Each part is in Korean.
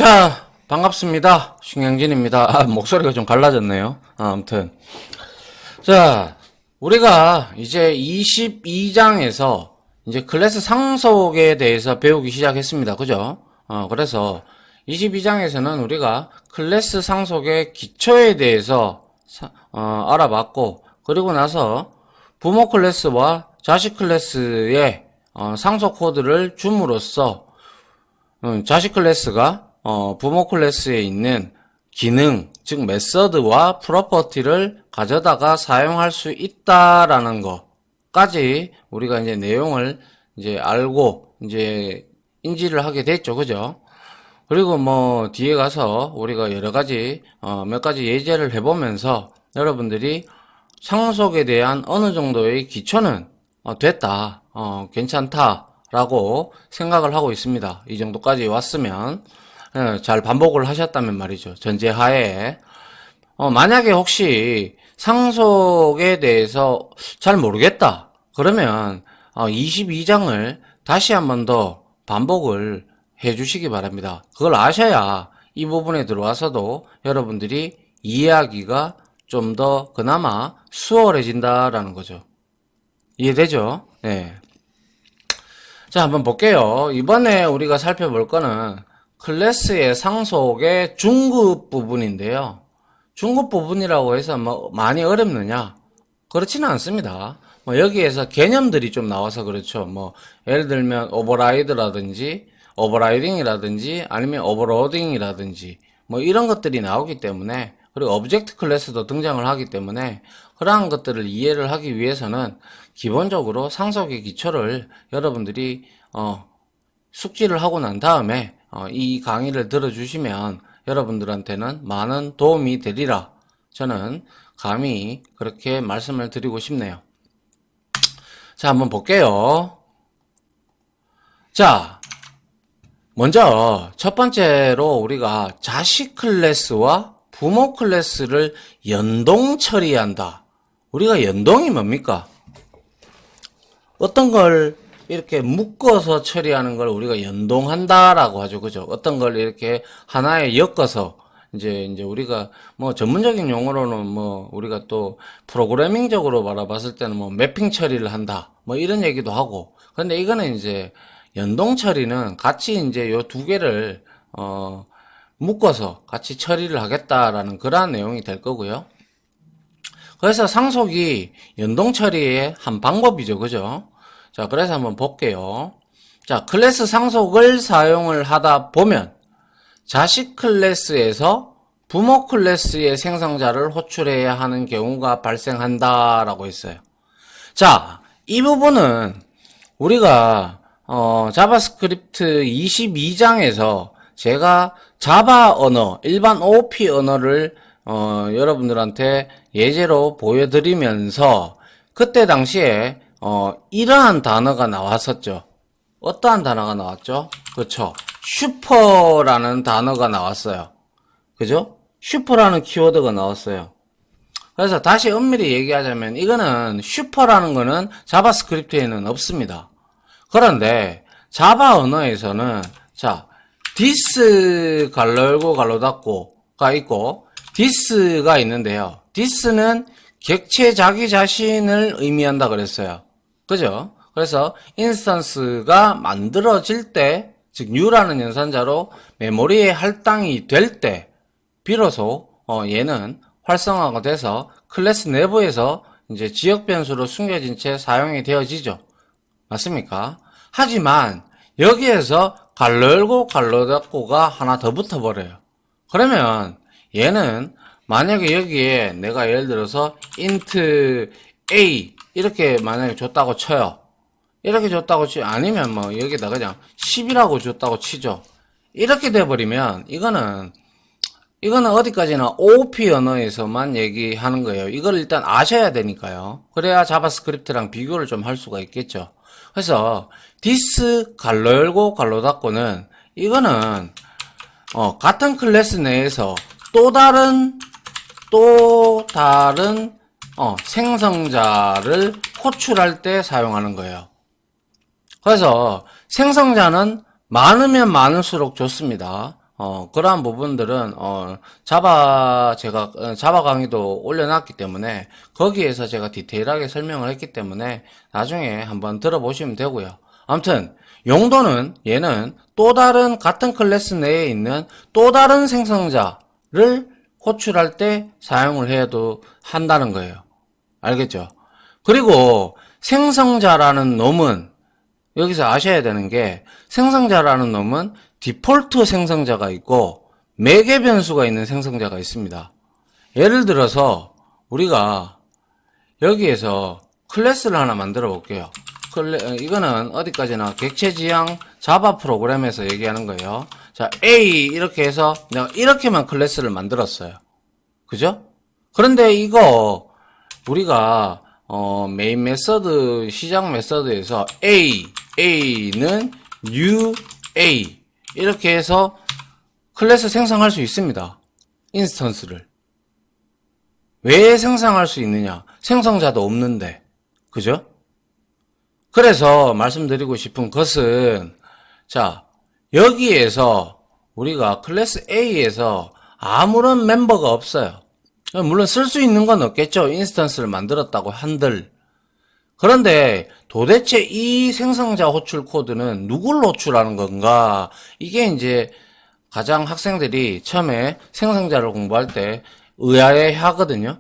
자, 반갑습니다. 신경진입니다. 목소리가 좀 갈라졌네요. 아무튼. 자, 우리가 이제 22장에서 이제 클래스 상속에 대해서 배우기 시작했습니다. 그죠? 그래서 22장에서는 우리가 클래스 상속의 기초에 대해서 알아봤고, 그리고 나서 부모 클래스와 자식 클래스의 상속 코드를 줌으로써 자식 클래스가 부모 클래스에 있는 기능, 즉 메서드와 프로퍼티를 가져다가 사용할 수 있다라는 거까지 우리가 이제 내용을 이제 알고 이제 인지를 하게 됐죠. 그죠? 그리고 뭐 뒤에 가서 우리가 여러 가지 몇 가지 예제를 해보면서 여러분들이 상속에 대한 어느 정도의 기초는 됐다, 괜찮다라고 생각을 하고 있습니다. 이 정도까지 왔으면 잘 반복을 하셨다면 말이죠. 전제하에 만약에 혹시 상속에 대해서 잘 모르겠다 그러면 22장을 다시 한 번 더 반복을 해 주시기 바랍니다. 그걸 아셔야 이 부분에 들어와서도 여러분들이 이해하기가 좀 더 그나마 수월해진다라는 거죠. 이해되죠? 네. 자, 한번 볼게요. 이번에 우리가 살펴볼 거는 클래스의 상속의 중급 부분인데요. 중급 부분이라고 해서 뭐 많이 어렵느냐? 그렇지는 않습니다. 뭐 여기에서 개념들이 좀 나와서 그렇죠. 뭐 예를 들면 오버라이딩이라든지 아니면 오버로딩이라든지 뭐 이런 것들이 나오기 때문에, 그리고 오브젝트 클래스도 등장을 하기 때문에 그러한 것들을 이해를 하기 위해서는 기본적으로 상속의 기초를 여러분들이 숙지를 하고 난 다음에 이 강의를 들어주시면 여러분들한테는 많은 도움이 되리라 저는 감히 그렇게 말씀을 드리고 싶네요. 자, 한번 볼게요. 자, 먼저 첫 번째로 우리가 자식 클래스와 부모 클래스를 연동 처리한다. 우리가 연동이 뭡니까? 어떤 걸 이렇게 묶어서 처리하는 걸 우리가 연동한다라고 하죠. 그죠? 어떤 걸 이렇게 하나에 엮어서 이제 우리가 뭐 전문적인 용어로는 뭐 우리가 또 프로그래밍적으로 바라봤을 때는 뭐 매핑 처리를 한다. 뭐 이런 얘기도 하고. 그런데 이거는 이제 연동 처리는 같이 이제 요 두 개를 묶어서 같이 처리를 하겠다라는 그러한 내용이 될 거고요. 그래서 상속이 연동 처리의 한 방법이죠. 그죠? 자, 그래서 한번 볼게요. 자, 클래스 상속을 사용을 하다 보면 자식 클래스에서 부모 클래스의 생성자를 호출해야 하는 경우가 발생한다라고 했어요. 자, 이 부분은 우리가 자바스크립트 22장에서 제가 자바 언어, 일반 OOP 언어를 여러분들한테 예제로 보여드리면서 그때 당시에 이러한 단어가 나왔었죠. 어떠한 단어가 나왔죠? 그렇죠. 슈퍼라는 단어가 나왔어요. 그죠? 슈퍼라는 키워드가 나왔어요. 그래서 다시 엄밀히 얘기하자면 이거는 슈퍼라는 거는 자바스크립트에는 없습니다. 그런데 자바 언어에서는 자, this 갈로 열고 갈로 닫고가 있고 this가 있는데요. this는 객체 자기 자신을 의미한다 그랬어요. 그죠? 그래서 인스턴스가 만들어질 때, 즉 new라는 연산자로 메모리에 할당이 될 때 비로소 얘는 활성화가 돼서 클래스 내부에서 이제 지역 변수로 숨겨진 채 사용이 되어지죠. 맞습니까? 하지만 여기에서 갈로 열고 갈로 닫고가 하나 더 붙어버려요. 그러면 얘는 만약에 여기에 내가 예를 들어서 int a 이렇게 만약에 줬다고 쳐요. 이렇게 줬다고 아니면 뭐 여기다 그냥 10이라고 줬다고 치죠. 이렇게 돼버리면 이거는 어디까지나 OOP 언어에서만 얘기하는 거예요. 이걸 일단 아셔야 되니까요. 그래야 자바스크립트랑 비교를 좀 할 수가 있겠죠. 그래서 this 갈로 열고 갈로 닫고는 이거는 같은 클래스 내에서 또 다른 생성자를 호출할 때 사용하는 거예요. 그래서 생성자는 많으면 많을수록 좋습니다. 그러한 부분들은, 자바 자바 강의도 올려놨기 때문에, 거기에서 제가 디테일하게 설명을 했기 때문에, 나중에 한번 들어보시면 되고요. 아무튼, 용도는, 얘는 또 다른, 같은 클래스 내에 있는 또 다른 생성자를 호출할 때 사용을 해도 한다는 거예요. 알겠죠? 그리고, 생성자라는 놈은, 여기서 아셔야 되는 게, 생성자라는 놈은 디폴트 생성자가 있고 매개 변수가 있는 생성자가 있습니다. 예를 들어서 우리가 여기에서 클래스를 하나 만들어 볼게요. 이거는 어디까지나 객체지향 자바 프로그램에서 얘기하는 거예요. 자, A 이렇게 해서 내가 이렇게만 클래스를 만들었어요. 그죠? 그런데 이거 우리가 메인 메서드 시작 메서드에서 A는 new A 이렇게 해서 클래스 생성할 수 있습니다. 인스턴스를. 왜 생성할 수 있느냐? 생성자도 없는데. 그죠? 그래서 말씀드리고 싶은 것은, 자, 여기에서 우리가 클래스 A에서 아무런 멤버가 없어요. 물론 쓸 수 있는 건 없겠죠. 인스턴스를 만들었다고 한들. 그런데 도대체 이 생성자 호출 코드는 누굴 호출하는 건가? 이게 이제 가장 학생들이 처음에 생성자를 공부할 때 의아해 하거든요.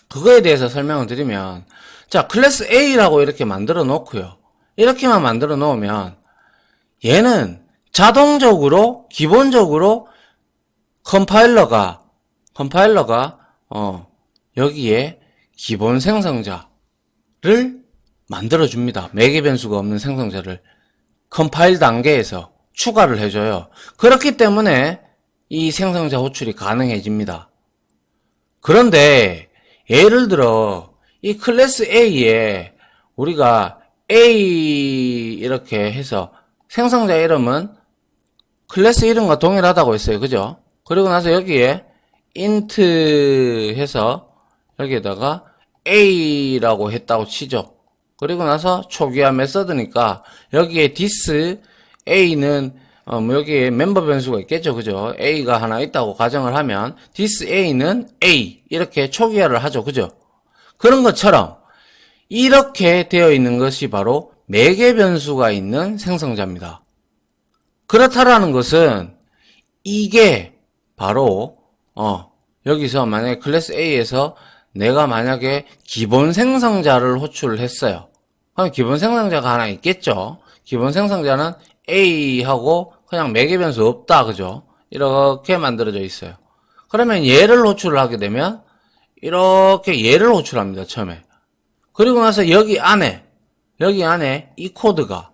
그거에 대해서 설명을 드리면, 자, 클래스 A라고 이렇게 만들어 놓고요. 이렇게만 만들어 놓으면 얘는 자동적으로 기본적으로 컴파일러가 여기에 기본 생성자를 만들어줍니다. 매개 변수가 없는 생성자를 컴파일 단계에서 추가를 해줘요. 그렇기 때문에 이 생성자 호출이 가능해집니다. 그런데 예를 들어 이 클래스 A에 우리가 A 이렇게 해서 생성자 이름은 클래스 이름과 동일하다고 했어요. 그죠? 그리고 나서 여기에 int 해서 여기에다가 A라고 했다고 치죠. 그리고 나서 초기화 메서드니까 여기에 this A는 여기에 멤버 변수가 있겠죠. 그죠? A가 하나 있다고 가정을 하면 this A는 A 이렇게 초기화를 하죠. 그죠? 그런 것처럼 이렇게 되어 있는 것이 바로 매개 변수가 있는 생성자입니다. 그렇다라는 것은 이게 바로 여기서 만약에 클래스 A에서 내가 만약에 기본 생성자를 호출을 했어요. 그럼 기본 생성자가 하나 있겠죠. 기본 생성자는 A하고 그냥 매개 변수 없다. 그죠? 이렇게 만들어져 있어요. 그러면 얘를 호출을 하게 되면 이렇게 얘를 호출합니다. 처음에. 그리고 나서 여기 안에 이 코드가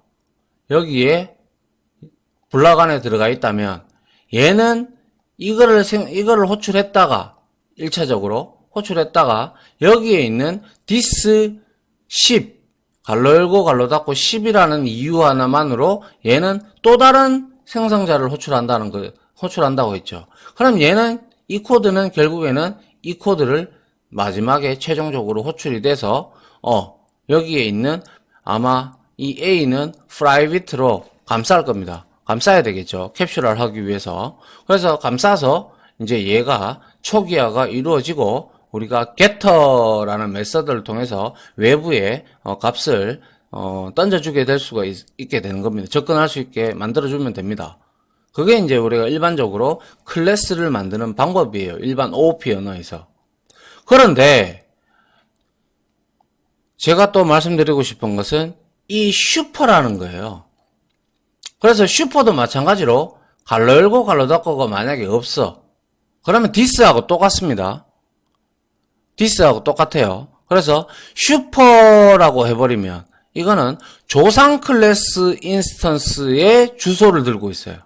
여기에 블락 안에 들어가 있다면 얘는 이거를 호출했다가 1차적으로 호출했다가 여기에 있는 this 10 갈로 열고 갈로 닫고 10이라는 이유 하나만으로 얘는 또 다른 생성자를 호출한다고 했죠. 그럼 얘는 이 코드는 결국에는 이 코드를 마지막에 최종적으로 호출이 돼서 여기에 있는 아마 이 A는 private로 감쌀 겁니다. 감싸야 되겠죠. 캡슐을 하기 위해서. 그래서 감싸서 이제 얘가 초기화가 이루어지고 우리가 getter라는 메서드를 통해서 외부에 값을 던져주게 될 수가 있게 되는 겁니다. 접근할 수 있게 만들어주면 됩니다. 그게 이제 우리가 일반적으로 클래스를 만드는 방법이에요. 일반 OOP 언어에서. 그런데 제가 또 말씀드리고 싶은 것은 이 슈퍼라는 거예요. 그래서 슈퍼도 마찬가지로 갈로 열고 갈로 닫고가 만약에 없어. 그러면 this하고 똑같습니다. this하고 똑같아요. 그래서 슈퍼라고 해버리면 이거는 조상 클래스 인스턴스의 주소를 들고 있어요.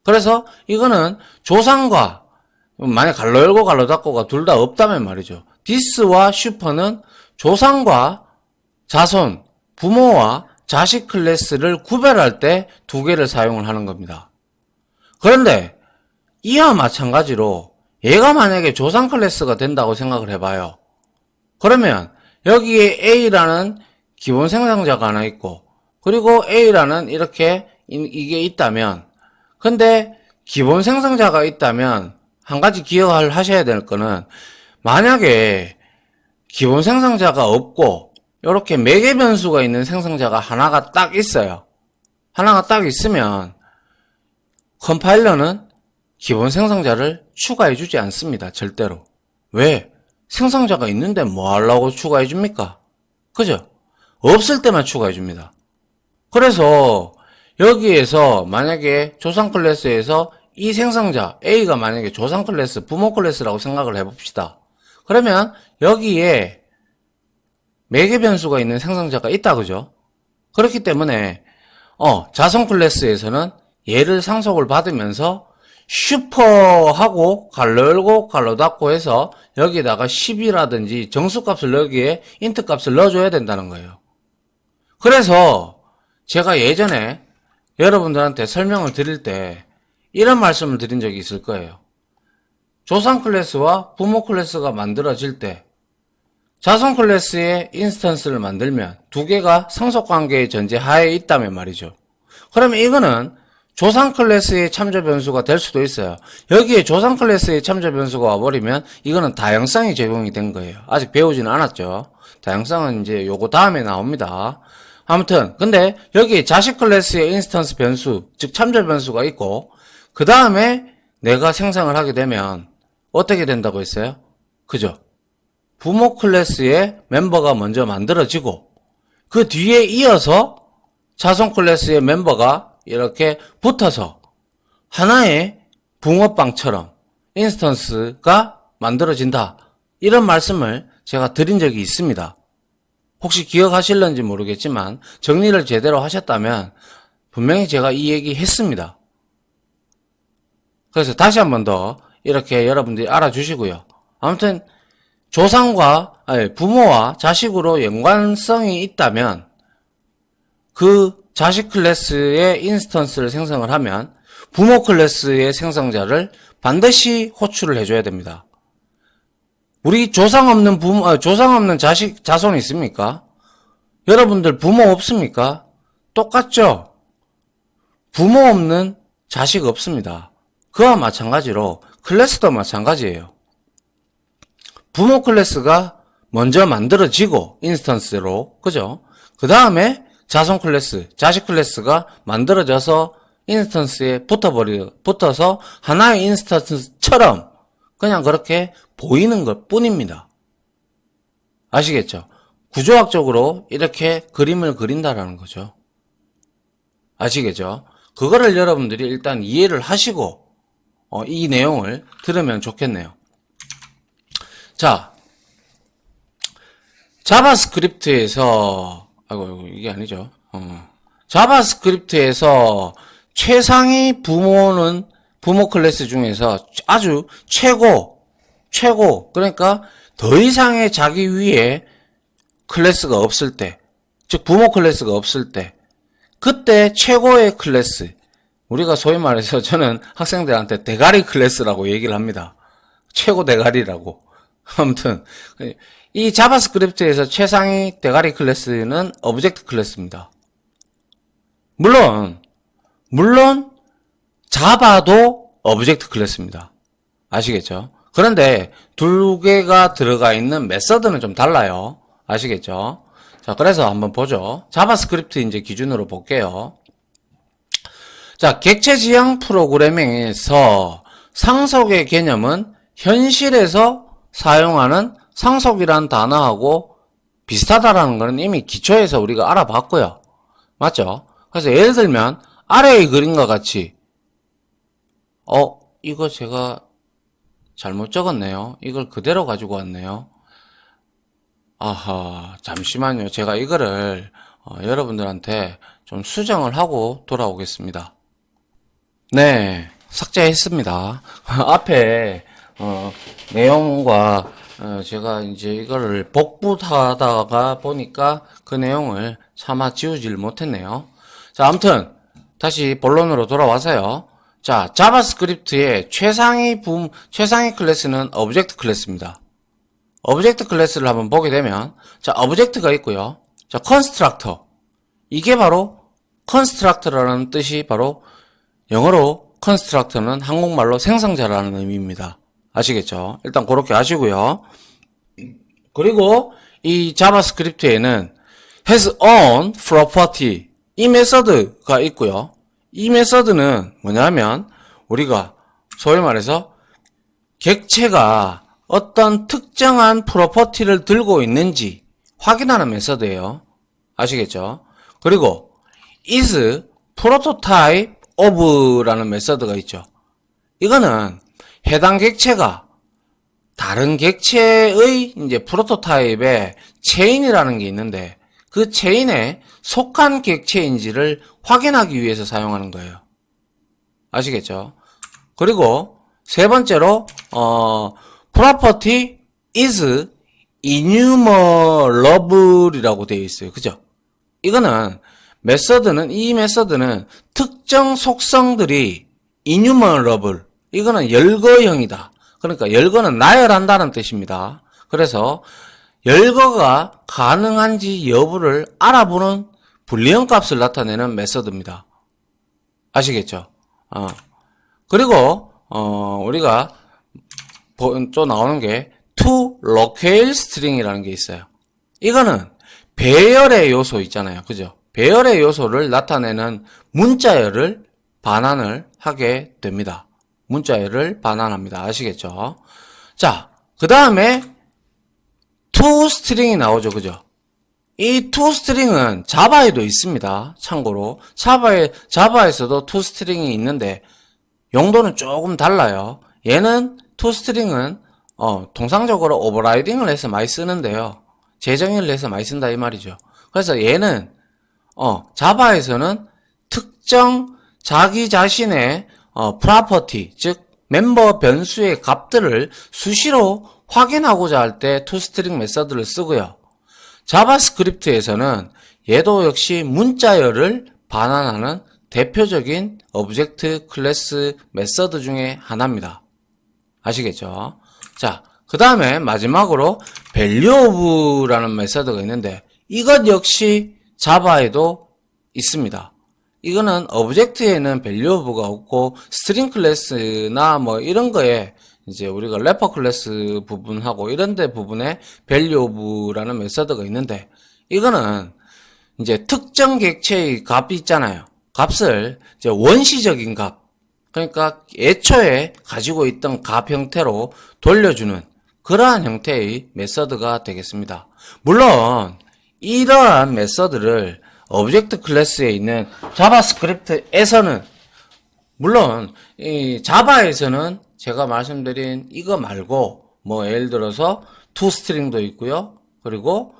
그래서 이거는 조상과 만약 갈로 열고 갈로 닫고가 둘 다 없다면 말이죠. this와 슈퍼는 조상과 자손, 부모와 자식 클래스를 구별할 때 두 개를 사용을 하는 겁니다. 그런데 이와 마찬가지로 얘가 만약에 조상 클래스가 된다고 생각을 해봐요. 그러면 여기에 A라는 기본 생성자가 하나 있고 그리고 A라는 이렇게 이게 있다면 근데 기본 생성자가 있다면 한 가지 기억하셔야 될 거는 만약에 기본 생성자가 없고 이렇게 매개 변수가 있는 생성자가 하나가 딱 있어요. 하나가 딱 있으면 컴파일러는 기본 생성자를 추가해 주지 않습니다. 절대로. 왜? 생성자가 있는데 뭐 하려고 추가해 줍니까? 그죠? 없을 때만 추가해 줍니다. 그래서 여기에서 만약에 조상 클래스에서 이 생성자 A가 만약에 조상 클래스, 부모 클래스라고 생각을 해봅시다. 그러면 여기에 매개 변수가 있는 생성자가 있다, 그죠? 그렇기 때문에 자성 클래스에서는 얘를 상속을 받으면서 슈퍼하고 갈로 열고 갈로 닫고 해서 여기다가 10이라든지 정수값을 여기에 인트 값을 넣어줘야 된다는 거예요. 그래서 제가 예전에 여러분들한테 설명을 드릴 때 이런 말씀을 드린 적이 있을 거예요. 조상 클래스와 부모 클래스가 만들어질 때 자성 클래스의 인스턴스를 만들면 두 개가 상속관계의 전제 하에 있다면 말이죠. 그러면 이거는 조상 클래스의 참조 변수가 될 수도 있어요. 여기에 조상 클래스의 참조 변수가 와버리면 이거는 다양성이 제공이 된 거예요. 아직 배우지는 않았죠. 다양성은 이제 요거 다음에 나옵니다. 아무튼 근데 여기 자식 클래스의 인스턴스 변수, 즉 참조 변수가 있고 그 다음에 내가 생성을 하게 되면 어떻게 된다고 했어요? 그죠? 부모 클래스의 멤버가 먼저 만들어지고 그 뒤에 이어서 자손 클래스의 멤버가 이렇게 붙어서 하나의 붕어빵처럼 인스턴스가 만들어진다. 이런 말씀을 제가 드린 적이 있습니다. 혹시 기억하실런지 모르겠지만 정리를 제대로 하셨다면 분명히 제가 이 얘기 했습니다. 그래서 다시 한 번 더 이렇게 여러분들이 알아주시고요. 아무튼 부모와 자식으로 연관성이 있다면 그 자식 클래스의 인스턴스를 생성을 하면 부모 클래스의 생성자를 반드시 호출을 해줘야 됩니다. 우리 조상 없는 자손 있습니까? 여러분들 부모 없습니까? 똑같죠? 부모 없는 자식 없습니다. 그와 마찬가지로 클래스도 마찬가지예요. 부모 클래스가 먼저 만들어지고 인스턴스로, 그죠? 그 다음에 자손 클래스, 자식 클래스가 만들어져서 인스턴스에 붙어서 하나의 인스턴스처럼 그냥 그렇게 보이는 것 뿐입니다. 아시겠죠? 구조학적으로 이렇게 그림을 그린다라는 거죠. 아시겠죠? 그거를 여러분들이 일단 이해를 하시고 이 내용을 들으면 좋겠네요. 자, 자바스크립트에서 이게 아니죠. 자바스크립트에서 최상위 부모 클래스 중에서 아주 최고 그러니까 더 이상의 자기 위에 클래스가 없을 때, 즉 부모 클래스가 없을 때 그때 최고의 클래스, 우리가 소위 말해서 저는 학생들한테 대가리 클래스라고 얘기를 합니다. 최고 대가리라고. 아무튼 이 자바스크립트에서 최상위 대가리 클래스는 오브젝트 클래스입니다. 물론 자바도 오브젝트 클래스입니다. 아시겠죠? 그런데 두 개가 들어가 있는 메서드는 좀 달라요. 아시겠죠? 자, 그래서 한번 보죠. 자바스크립트 이제 기준으로 볼게요. 자, 객체 지향 프로그래밍에서 상속의 개념은 현실에서 사용하는 상속이라는 단어하고 비슷하다라는 것은 이미 기초에서 우리가 알아봤고요. 맞죠? 그래서 예를 들면 아래의 그림과 같이 이거 제가 잘못 적었네요. 이걸 그대로 가지고 왔네요. 아하, 잠시만요. 제가 이거를 여러분들한테 좀 수정을 하고 돌아오겠습니다. 네, 삭제했습니다. 앞에 내용과 제가 이제 이거를 복붙하다가 보니까 그 내용을 차마 지우질 못했네요. 자, 아무튼 다시 본론으로 돌아와서요. 자, 자바스크립트의 최상위 클래스는 오브젝트 클래스입니다. 오브젝트 클래스를 한번 보게 되면, 자, 오브젝트가 있고요. 자, 컨스트럭터. 이게 바로 컨스트럭터라는 뜻이 바로 영어로 construct는 한국말로 생성자라는 의미입니다. 아시겠죠? 일단 그렇게 아시고요. 그리고 이 자바스크립트에는 has own property 이 메서드가 있고요. 이 메서드는 뭐냐면 우리가 소위 말해서 객체가 어떤 특정한 프로퍼티를 들고 있는지 확인하는 메서드예요. 아시겠죠? 그리고 is prototype of라는 메서드가 있죠. 이거는 해당 객체가 다른 객체의 이제 프로토타입에 체인이라는 게 있는데 그 체인에 속한 객체인지를 확인하기 위해서 사용하는 거예요. 아시겠죠? 그리고 세 번째로 property is enumerable이라고 되어 있어요. 그죠? 이거는 이 메서드는 특정 속성들이 enumerable 이거는 열거형이다. 그러니까 열거는 나열한다는 뜻입니다. 그래서 열거가 가능한지 여부를 알아보는 불리형 값을 나타내는 메서드입니다. 아시겠죠? 그리고 우리가 또 나오는 게 to locale string이라는 게 있어요. 이거는 배열의 요소 있잖아요. 그죠? 배열의 요소를 나타내는 문자열을 반환을 하게 됩니다. 문자열을 반환합니다. 아시겠죠? 자, 그 다음에 toString이 나오죠. 그죠? 이 toString은 자바에도 있습니다. 참고로 자바에서도 toString이 있는데 용도는 조금 달라요. 얘는 toString은 통상적으로 오버라이딩을 해서 많이 쓰는데요. 재정의를 해서 많이 쓴다 이 말이죠. 그래서 얘는 자바에서는 특정 자기 자신의 property, 즉 멤버 변수의 값들을 수시로 확인하고자 할 때 toString 메서드를 쓰고요. 자바스크립트에서는 얘도 역시 문자열을 반환하는 대표적인 오브젝트 클래스 메서드 중에 하나입니다. 아시겠죠? 자, 그 다음에 마지막으로 valueof라는 메서드가 있는데 이것 역시 자바에도 있습니다. 이거는 오브젝트에는 valueof가 없고 스트링 클래스나 뭐 이런 거에 이제 우리가 래퍼 클래스 부분하고 이런 데 부분에 valueof라는 메서드가 있는데 이거는 이제 특정 객체의 값이 있잖아요. 값을 이제 원시적인 값 그러니까 애초에 가지고 있던 값 형태로 돌려주는 그러한 형태의 메서드가 되겠습니다. 물론 이러한 메서드를 오브젝트 클래스에 있는 자바스크립트에서는 물론 이 자바에서는 제가 말씀드린 이거 말고 뭐 예를 들어서 toString도 있고요. 그리고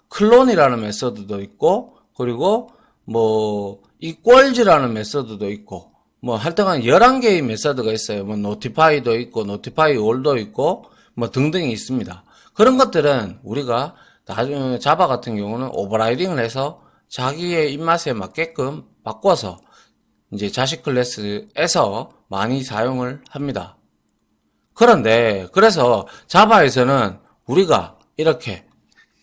클론이라는 메서드도 있고 그리고 뭐 equals라는 메서드도 있고 뭐 하여튼간 11개의 메서드가 있어요. 뭐 notify도 있고 notify all도 있고 뭐 등등이 있습니다. 그런 것들은 우리가 나중에 자바 같은 경우는 오버라이딩을 해서 자기의 입맛에 맞게끔 바꿔서 이제 자식 클래스에서 많이 사용을 합니다. 그런데 그래서 자바에서는 우리가 이렇게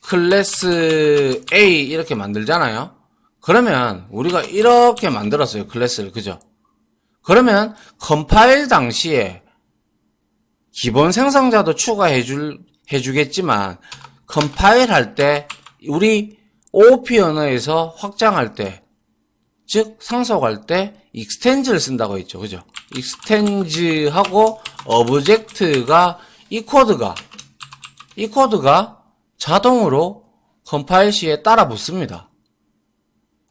클래스 A 이렇게 만들잖아요. 그러면 우리가 이렇게 만들었어요. 클래스를. 그죠? 그러면 컴파일 당시에 기본 생성자도 추가해주겠지만 컴파일 할 때 우리 OOP 언어에서 확장할 때 즉 상속할 때 extends를 쓴다고 했죠. 그죠? extends하고 object가 이 코드가 자동으로 컴파일 시에 따라 붙습니다.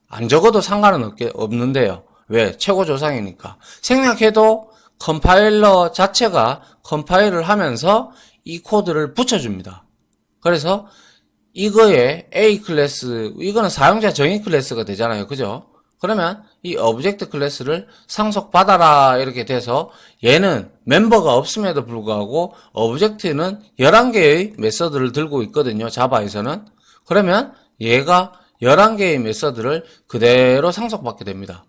안 적어도 상관은 없는데요. 왜? 최고 조상이니까. 생략해도 컴파일러 자체가 컴파일을 하면서 이 코드를 붙여줍니다. 그래서 이거에 A 클래스, 이거는 사용자 정의 클래스가 되잖아요. 그죠? 그러면 이 오브젝트 클래스를 상속받아라 이렇게 돼서 얘는 멤버가 없음에도 불구하고 오브젝트는 11개의 메서드를 들고 있거든요. 자바에서는. 그러면 얘가 11개의 메서드를 그대로 상속받게 됩니다.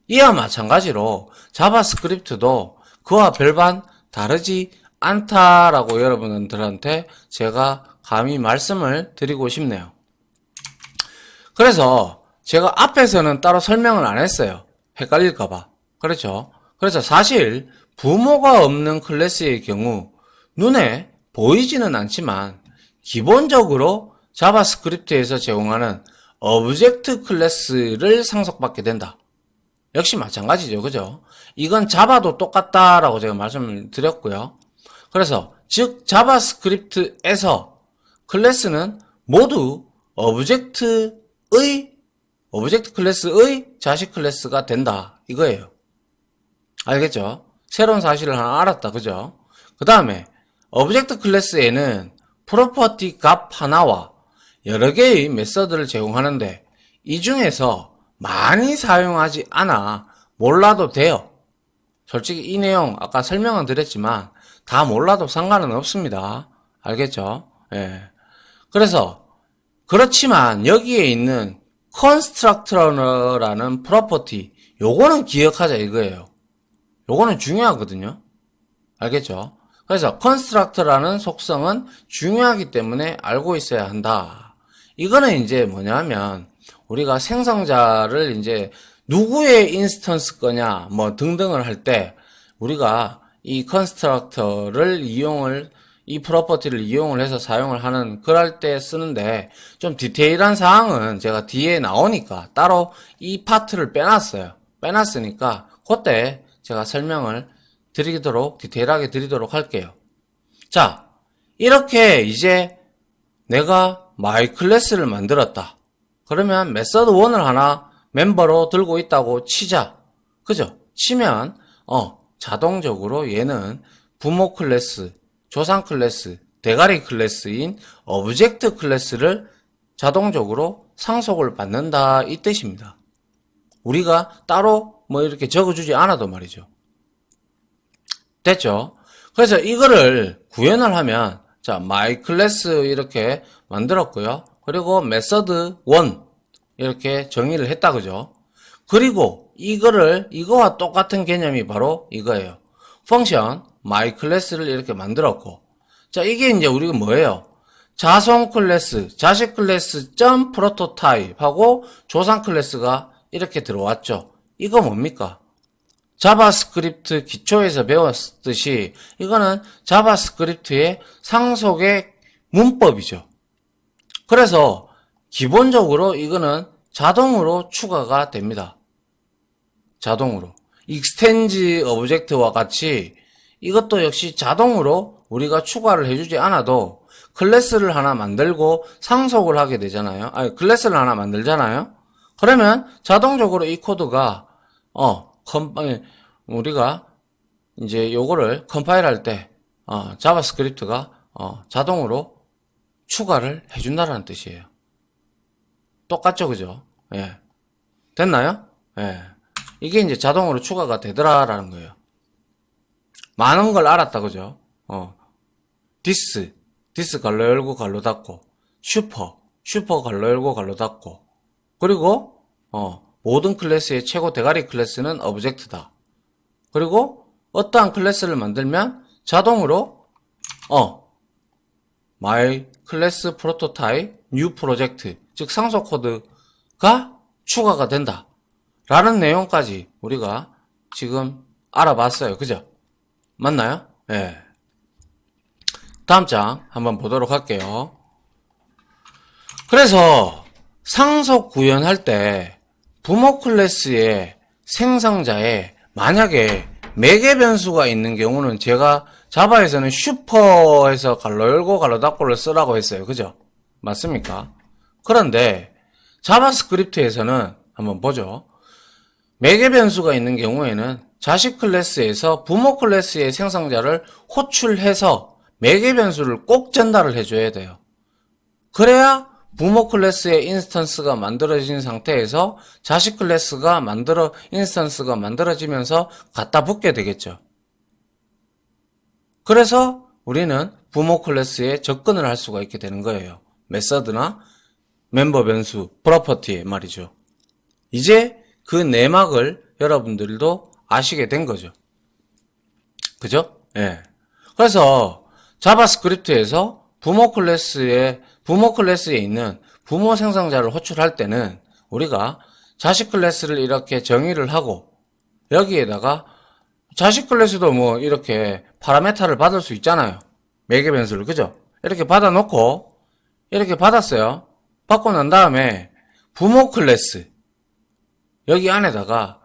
이와 마찬가지로 자바스크립트도 그와 별반 다르지 않다라고 여러분들한테 제가 감히 말씀을 드리고 싶네요. 그래서 제가 앞에서는 따로 설명을 안 했어요. 헷갈릴까봐. 그렇죠? 그래서 사실 부모가 없는 클래스의 경우 눈에 보이지는 않지만 기본적으로 자바스크립트에서 제공하는 오브젝트 클래스를 상속받게 된다. 역시 마찬가지죠. 그죠? 이건 자바도 똑같다라고 제가 말씀을 드렸고요. 그래서 즉 자바스크립트에서 클래스는 모두 오브젝트 클래스의 자식 클래스가 된다. 이거예요. 알겠죠? 새로운 사실을 하나 알았다. 그죠? 그 다음에 오브젝트 클래스에는 프로퍼티 값 하나와 여러 개의 메서드를 제공하는데 이 중에서 많이 사용하지 않아 몰라도 돼요. 솔직히 이 내용 아까 설명은 드렸지만 다 몰라도 상관은 없습니다. 알겠죠? 예. 그래서 그렇지만 여기에 있는 constructor라는 프로퍼티 요거는 기억하자 이거예요. 요거는 중요하거든요. 알겠죠? 그래서 constructor라는 속성은 중요하기 때문에 알고 있어야 한다. 이거는 이제 뭐냐면 우리가 생성자를 이제 누구의 인스턴스 거냐 뭐 등등을 할 때 우리가 이 constructor를 이 프로퍼티를 이용을 해서 사용을 하는 그럴 때 쓰는데 좀 디테일한 사항은 제가 뒤에 나오니까 따로 이 파트를 빼놨어요. 빼놨으니까 그때 제가 설명을 디테일하게 드리도록 할게요. 자, 이렇게 이제 내가 마이 클래스를 만들었다. 그러면 메서드 1을 하나 멤버로 들고 있다고 치자. 그죠? 치면 자동적으로 얘는 부모 클래스, 조상 클래스, 대가리 클래스인 오브젝트 클래스를 자동적으로 상속을 받는다 이 뜻입니다. 우리가 따로 뭐 이렇게 적어주지 않아도 말이죠. 됐죠? 그래서 이거를 구현을 하면 자, my class 이렇게 만들었고요. 그리고 method 1 이렇게 정의를 했다 그죠? 그리고 이거와 똑같은 개념이 바로 이거예요. 펑션 my class를 이렇게 만들었고 자, 이게 이제 우리가 뭐예요? 자손 클래스, 자식 클래스 점 프로토타입 하고 조상 클래스가 이렇게 들어왔죠. 이거 뭡니까? 자바스크립트 기초에서 배웠듯이 이거는 자바스크립트의 상속의 문법이죠. 그래서 기본적으로 이거는 자동으로 추가가 됩니다. 자동으로. 익스텐지 오브젝트와 같이 이것도 역시 자동으로 우리가 추가를 해주지 않아도 클래스를 하나 만들고 상속을 하게 되잖아요. 클래스를 하나 만들잖아요. 그러면 자동적으로 이 코드가 우리가 이제 요거를 컴파일할 때 자바스크립트가 자동으로 추가를 해준다는 뜻이에요. 똑같죠, 그죠? 예. 됐나요? 예. 이게 이제 자동으로 추가가 되더라라는 거예요. 많은 걸 알았다, 그죠? 디스 갈로 열고 갈로 닫고, 슈퍼 갈로 열고 갈로 닫고, 그리고 모든 클래스의 최고 대가리 클래스는 오브젝트다. 그리고 어떠한 클래스를 만들면 자동으로 my class prototype new project 즉 상속 코드가 추가가 된다 라는 내용까지 우리가 지금 알아봤어요. 그죠? 맞나요? 예. 다음 장 한번 보도록 할게요. 그래서 상속 구현할 때 부모 클래스의 생성자에 만약에 매개 변수가 있는 경우는 제가 자바에서는 슈퍼에서 갈로 열고 갈로 닫고를 쓰라고 했어요. 그죠? 맞습니까? 그런데 자바스크립트에서는 한번 보죠. 매개 변수가 있는 경우에는 자식 클래스에서 부모 클래스의 생성자를 호출해서 매개 변수를 꼭 전달을 해줘야 돼요. 그래야 부모 클래스의 인스턴스가 만들어진 상태에서 자식 클래스가 인스턴스가 만들어지면서 갖다 붙게 되겠죠. 그래서 우리는 부모 클래스에 접근을 할 수가 있게 되는 거예요. 메서드나 멤버 변수, 프로퍼티에 말이죠. 이제 그 내막을 여러분들도 아시게 된 거죠. 그죠? 예. 그래서 자바스크립트에서 부모 클래스에 있는 부모 생성자를 호출할 때는 우리가 자식 클래스를 이렇게 정의를 하고 여기에다가 자식 클래스도 뭐 이렇게 파라메타를 받을 수 있잖아요. 매개 변수를. 그죠? 이렇게 받아놓고 이렇게 받았어요. 받고 난 다음에 부모 클래스 여기 안에다가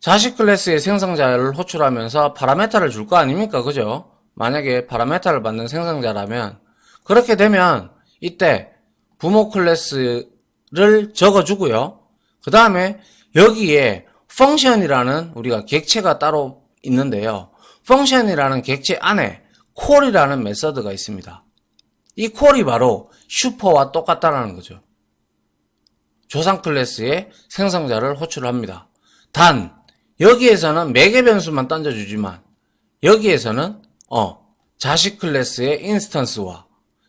자식 클래스의 생성자를 호출하면서 파라메타를 줄 거 아닙니까? 그죠? 만약에 파라메타를 받는 생성자라면 그렇게 되면 이때 부모 클래스를 적어주고요. 그 다음에 여기에 펑션이라는 우리가 객체가 따로 있는데요. 펑션이라는 객체 안에 콜이라는 메서드가 있습니다. 이 콜이 바로 슈퍼와 똑같다는 거죠. 조상 클래스의 생성자를 호출합니다. 단 여기에서는 매개 변수만 던져주지만 여기에서는 자식 클래스의 인스턴스와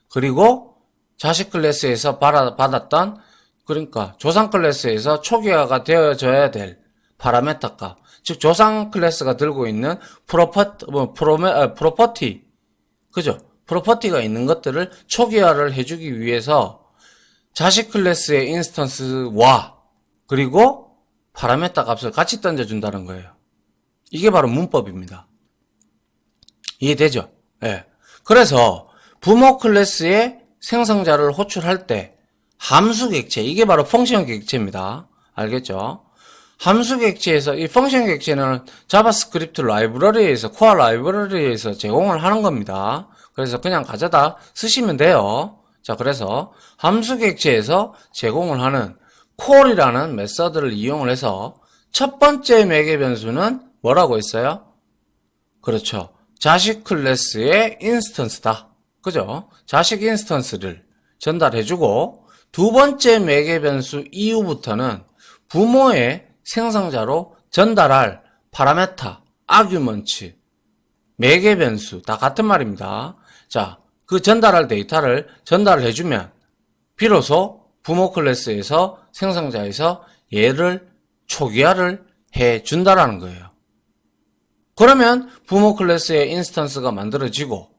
그리고 자식 클래스에서 받았던 그러니까 조상 클래스에서 초기화가 되어져야 될 파라메타 값, 즉 조상 클래스가 들고 있는 프로퍼티, 그죠? 프로퍼티가 있는 것들을 초기화를 해주기 위해서 자식 클래스의 인스턴스와 그리고 파라메타 값을 같이 던져준다는 거예요. 이게 바로 문법입니다. 이해되죠? 예. 그래서 부모 클래스의 생성자를 호출할 때 함수 객체, 이게 바로 펑션 객체입니다. 알겠죠? 함수 객체에서 이 펑션 객체는 자바스크립트 라이브러리에서 코어 라이브러리에서 제공을 하는 겁니다. 그래서 그냥 가져다 쓰시면 돼요. 자, 그래서 함수 객체에서 제공을 하는 콜이라는 메서드를 이용을 해서 첫 번째 매개 변수는 뭐라고 했어요? 그렇죠. 자식 클래스의 인스턴스다. 그죠? 자식 인스턴스를 전달해주고 두 번째 매개 변수 이후부터는 부모의 생성자로 전달할 파라메타, 아규먼트, 매개 변수 다 같은 말입니다. 자, 그 전달할 데이터를 전달해주면 비로소 부모 클래스에서 생성자에서 얘를 초기화를 해준다라는 거예요. 그러면 부모 클래스의 인스턴스가 만들어지고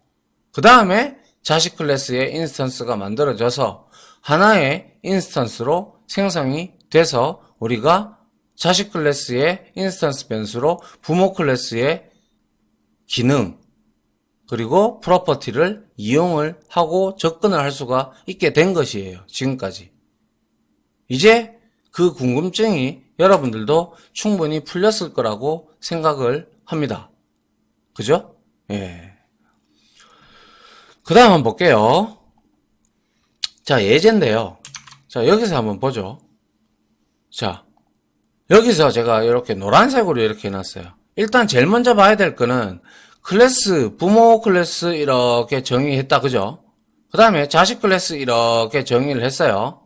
그 다음에 자식 클래스의 인스턴스가 만들어져서 하나의 인스턴스로 생성이 돼서 우리가 자식 클래스의 인스턴스 변수로 부모 클래스의 기능 그리고 프로퍼티를 이용을 하고 접근을 할 수가 있게 된 것이에요. 지금까지. 이제 그 궁금증이 여러분들도 충분히 풀렸을 거라고 생각을 합니다. 그죠? 예. 그 다음 한번 볼게요. 자, 예제인데요. 자, 여기서 한번 보죠. 자, 여기서 제가 이렇게 노란색으로 이렇게 해놨어요. 일단 제일 먼저 봐야 될 거는 클래스, 부모 클래스 이렇게 정의했다. 그죠? 그 다음에 자식 클래스 이렇게 정의를 했어요.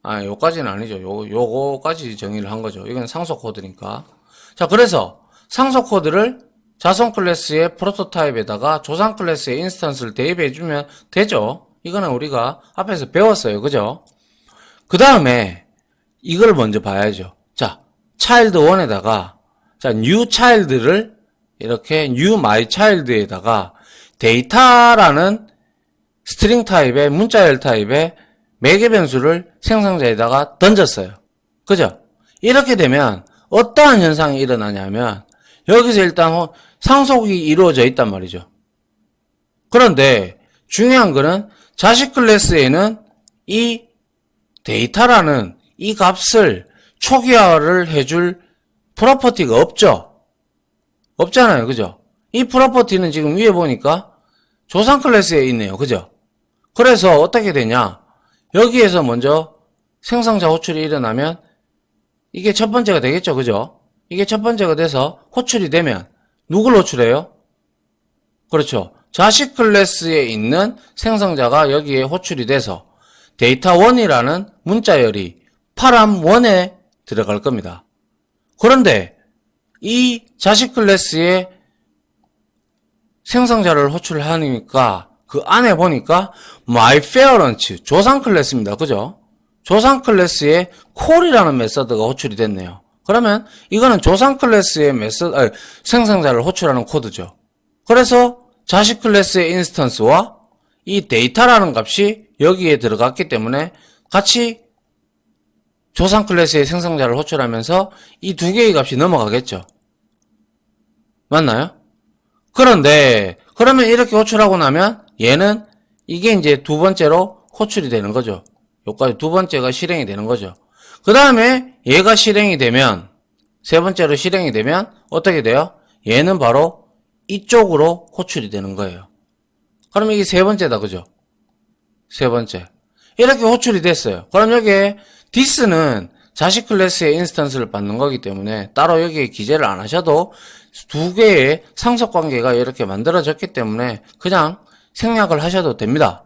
아, 요까지는 아니죠. 요거까지 정의를 한 거죠. 이건 상속 코드니까. 자, 그래서 상속 코드를 자손 클래스의 프로토타입에다가 조상 클래스의 인스턴스를 대입해주면 되죠. 이거는 우리가 앞에서 배웠어요. 그죠? 그 다음에 이걸 먼저 봐야죠. 자, 차일드 1에다가 자, new child를 이렇게 new my child에다가 데이터라는 스트링 타입의 문자열 타입의 매개 변수를 생성자에다가 던졌어요. 그죠? 이렇게 되면 어떠한 현상이 일어나냐면 여기서 일단 상속이 이루어져 있단 말이죠. 그런데 중요한 거는 자식 클래스에는 이 데이터라는 이 값을 초기화를 해줄 프로퍼티가 없죠. 없잖아요. 그죠? 이 프로퍼티는 지금 위에 보니까 조상 클래스에 있네요. 그죠? 그래서 어떻게 되냐? 여기에서 먼저 생성자 호출이 일어나면 이게 첫 번째가 되겠죠. 그죠? 이게 첫 번째가 돼서 호출이 되면 누굴 호출해요? 그렇죠. 자식 클래스에 있는 생성자가 여기에 호출이 돼서 데이터 1이라는 문자열이 파람 1에 들어갈 겁니다. 그런데 이 자식 클래스의 생성자를 호출하니까 그 안에 보니까 myParent 조상 클래스입니다. 그죠? 조상 클래스의 콜이라는 메서드가 호출이 됐네요. 그러면 이거는 조상 클래스의 생성자를 호출하는 코드죠. 그래서 자식 클래스의 인스턴스와 이 데이터라는 값이 여기에 들어갔기 때문에 같이 조상 클래스의 생성자를 호출하면서 이 두 개의 값이 넘어가겠죠. 맞나요? 그런데 그러면 이렇게 호출하고 나면 얘는 이게 이제 두 번째로 호출이 되는 거죠. 여기까지 두 번째가 실행이 되는 거죠. 그 다음에 얘가 실행이 되면 세 번째로 실행이 되면 어떻게 돼요? 얘는 바로 이쪽으로 호출이 되는 거예요. 그럼 이게 세 번째다, 그죠? 세 번째. 이렇게 호출이 됐어요. 그럼 여기에 this는 자식 클래스의 인스턴스를 받는 거기 때문에 따로 여기에 기재를 안 하셔도 두 개의 상속 관계가 이렇게 만들어졌기 때문에 그냥 생략을 하셔도 됩니다.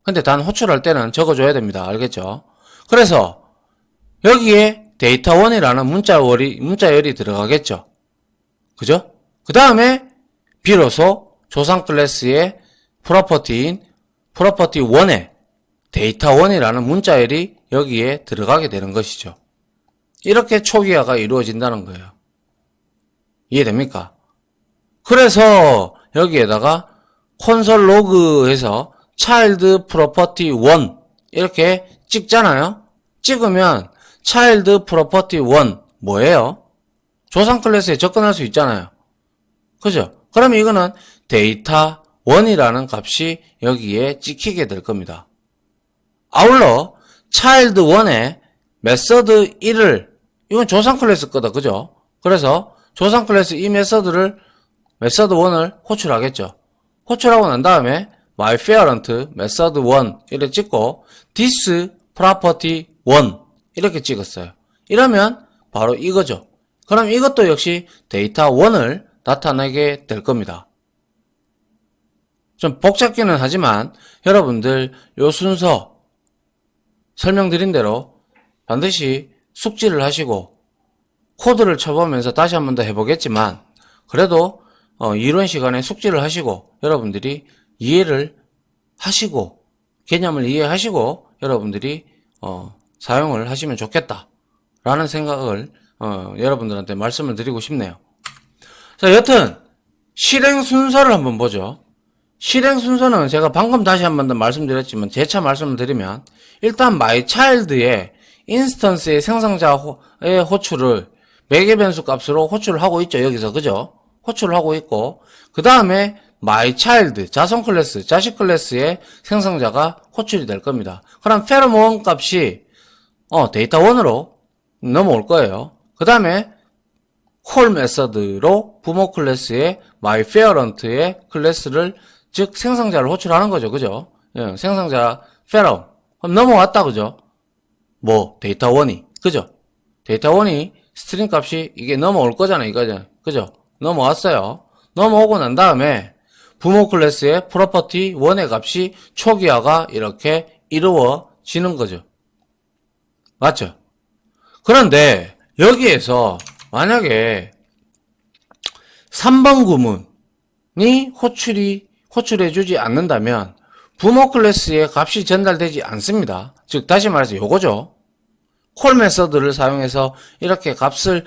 근데 단 호출할 때는 적어줘야 됩니다. 알겠죠? 그래서 여기에 데이터1이라는 문자열이 들어가겠죠. 그죠? 그 다음에 비로소 조상 클래스의 프로퍼티인 프로퍼티1에 데이터1이라는 문자열이 여기에 들어가게 되는 것이죠. 이렇게 초기화가 이루어진다는 거예요. 이해됩니까? 그래서 여기에다가 콘솔 로그에서 child property 1 이렇게 찍잖아요. 찍으면 child property 1 뭐예요? 조상 클래스에 접근할 수 있잖아요. 그죠? 그러면 이거는 데이터 1이라는 값이 여기에 찍히게 될 겁니다. 아울러 child 1에 메서드 1을 이건 조상 클래스 거다. 그죠? 그래서 조상 클래스 이 메서드 1을 호출하겠죠. 호출하고 난 다음에 my parent method 1 이렇게 찍고 this property 1 이렇게 찍었어요. 이러면 바로 이거죠. 그럼 이것도 역시 데이터 1을 나타내게 될 겁니다. 좀 복잡기는 하지만 여러분들 요 순서 설명드린 대로 반드시 숙지를 하시고 코드를 쳐보면서 다시 한 번 더 해보겠지만 그래도 이론 시간에 숙지를 하시고 여러분들이 이해를 하시고 개념을 이해하시고 여러분들이 사용을 하시면 좋겠다 라는 생각을 여러분들한테 말씀을 드리고 싶네요. 자, 여튼 실행 순서를 한번 보죠. 실행 순서는 제가 방금 다시 한 번 더 말씀드렸지만 재차 말씀을 드리면 일단 mychild의 인스턴스의 생성자의 호출을 매개 변수 값으로 호출을 하고 있죠. 여기서 그죠? 호출을 하고 있고 그 다음에 mychild 자손 클래스 자식 클래스의 생성자가 호출이 될 겁니다. 그럼 페로몬 값이 데이터 1으로 넘어올 거예요. 그 다음에 콜 메서드로 부모 클래스의 myparent의 클래스를 즉 생성자를 호출하는 거죠. 그죠? 예, 생성자 페롬 그럼 넘어왔다. 그죠? 뭐 데이터 1이 그죠? 데이터 1이 스트링 값이 이게 넘어올 거잖아요. 이거잖아요. 그죠? 넘어왔어요. 넘어오고 난 다음에 부모 클래스의 프로퍼티 1의 값이 초기화가 이렇게 이루어지는 거죠. 맞죠? 그런데 여기에서 만약에 3번 구문이 호출해주지 않는다면 부모 클래스의 값이 전달되지 않습니다. 즉 다시 말해서 요거죠. 콜 메서드를 사용해서 이렇게 값을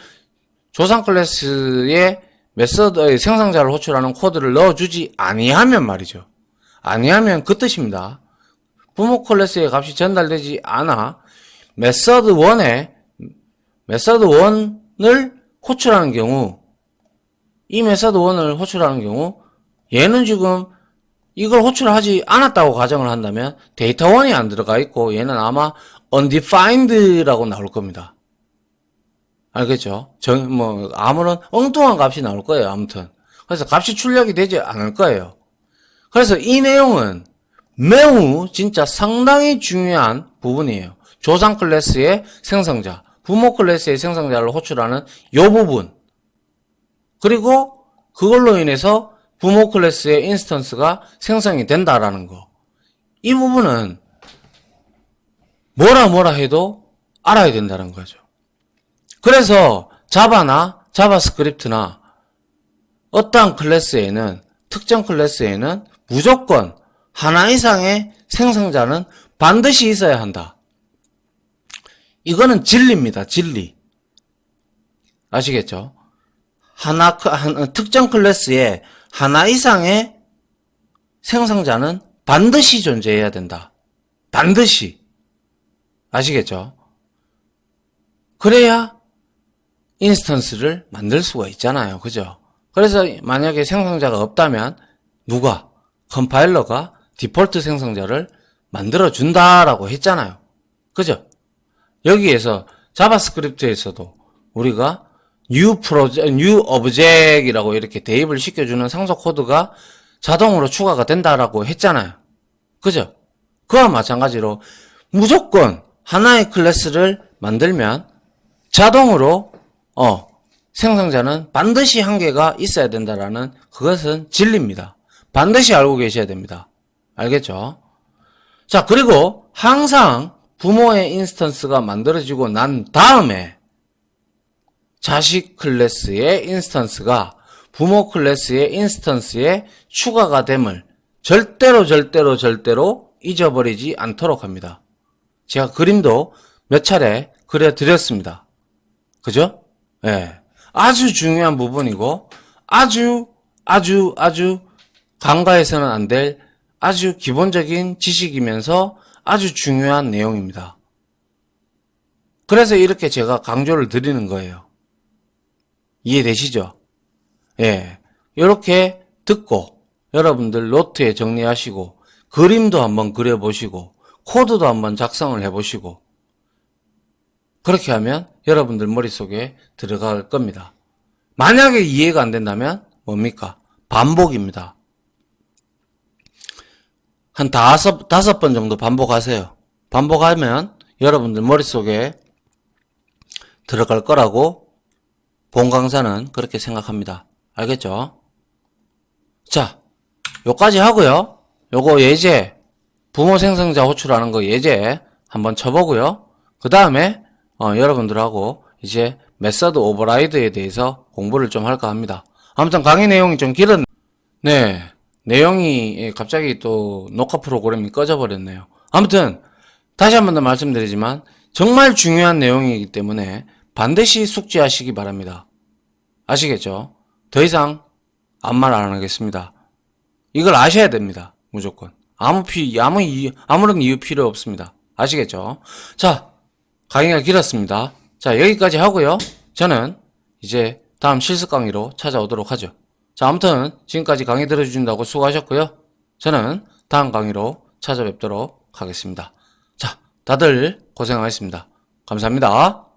조상 클래스의 메서드의 생성자를 호출하는 코드를 넣어주지 아니하면 말이죠. 아니하면 그 뜻입니다. 부모 클래스의 값이 전달되지 않아 메서드 1을 호출하는 경우 이 메서드 1을 호출하는 경우 얘는 지금 이걸 호출하지 않았다고 가정을 한다면 데이터 1이 안 들어가 있고 얘는 아마 undefined라고 나올 겁니다. 알겠죠? 아무런 엉뚱한 값이 나올 거예요. 아무튼. 그래서 값이 출력이 되지 않을 거예요. 그래서 이 내용은 매우 진짜 상당히 중요한 부분이에요. 조상 클래스의 생성자, 부모 클래스의 생성자를 호출하는 이 부분. 그리고 그걸로 인해서 부모 클래스의 인스턴스가 생성이 된다라는 거. 이 부분은 뭐라 해도 알아야 된다는 거죠. 그래서 자바나 자바스크립트나 어떠한 클래스에는 특정 클래스에는 무조건 하나 이상의 생성자는 반드시 있어야 한다. 이거는 진리입니다. 진리. 아시겠죠? 특정 클래스에 하나 이상의 생성자는 반드시 존재해야 된다. 반드시. 아시겠죠? 그래야 인스턴스를 만들 수가 있잖아요. 그죠? 그래서 만약에 생성자가 없다면 누가? 컴파일러가 디폴트 생성자를 만들어 준다라고 했잖아요. 그죠? 여기에서 자바스크립트에서도 우리가 new object이라고 이렇게 대입을 시켜주는 상속 코드가 자동으로 추가가 된다라고 했잖아요. 그죠? 그와 마찬가지로 무조건 하나의 클래스를 만들면 자동으로 생성자는 반드시 한 개가 있어야 된다라는 그것은 진리입니다. 반드시 알고 계셔야 됩니다. 알겠죠? 자, 그리고 항상 부모의 인스턴스가 만들어지고 난 다음에 자식 클래스의 인스턴스가 부모 클래스의 인스턴스에 추가가 됨을 절대로 잊어버리지 않도록 합니다. 제가 그림도 몇 차례 그려드렸습니다. 그죠? 예. 아주 중요한 부분이고 아주 간과해서는 안 될 아주 기본적인 지식이면서 아주 중요한 내용입니다. 그래서 이렇게 제가 강조를 드리는 거예요. 이해되시죠? 예. 이렇게 듣고 여러분들 노트에 정리하시고 그림도 한번 그려보시고 코드도 한번 작성을 해보시고 그렇게 하면 여러분들 머릿속에 들어갈 겁니다. 만약에 이해가 안 된다면 뭡니까? 반복입니다. 한 다섯 번 정도 반복하세요. 반복하면 여러분들 머릿속에 들어갈 거라고 본 강사는 그렇게 생각합니다. 알겠죠? 자, 요까지 하고요. 요거 예제, 부모 생성자 호출하는 거 예제 한번 쳐보고요. 그 다음에 여러분들하고 이제 메서드 오버라이드에 대해서 공부를 좀 할까 합니다. 아무튼 강의 내용이 좀 길었네요. 네, 내용이 갑자기 또 녹화 프로그램이 꺼져버렸네요. 아무튼 다시 한 번 더 말씀드리지만 정말 중요한 내용이기 때문에 반드시 숙지하시기 바랍니다. 아시겠죠? 더 이상 아무 말 안 하겠습니다. 이걸 아셔야 됩니다. 무조건. 아무런 이유 필요 없습니다. 아시겠죠? 자, 강의가 길었습니다. 자, 여기까지 하고요. 저는 이제 다음 실습 강의로 찾아오도록 하죠. 자, 아무튼 지금까지 강의 들어주신다고 수고하셨고요. 저는 다음 강의로 찾아뵙도록 하겠습니다. 자, 다들 고생하셨습니다. 감사합니다.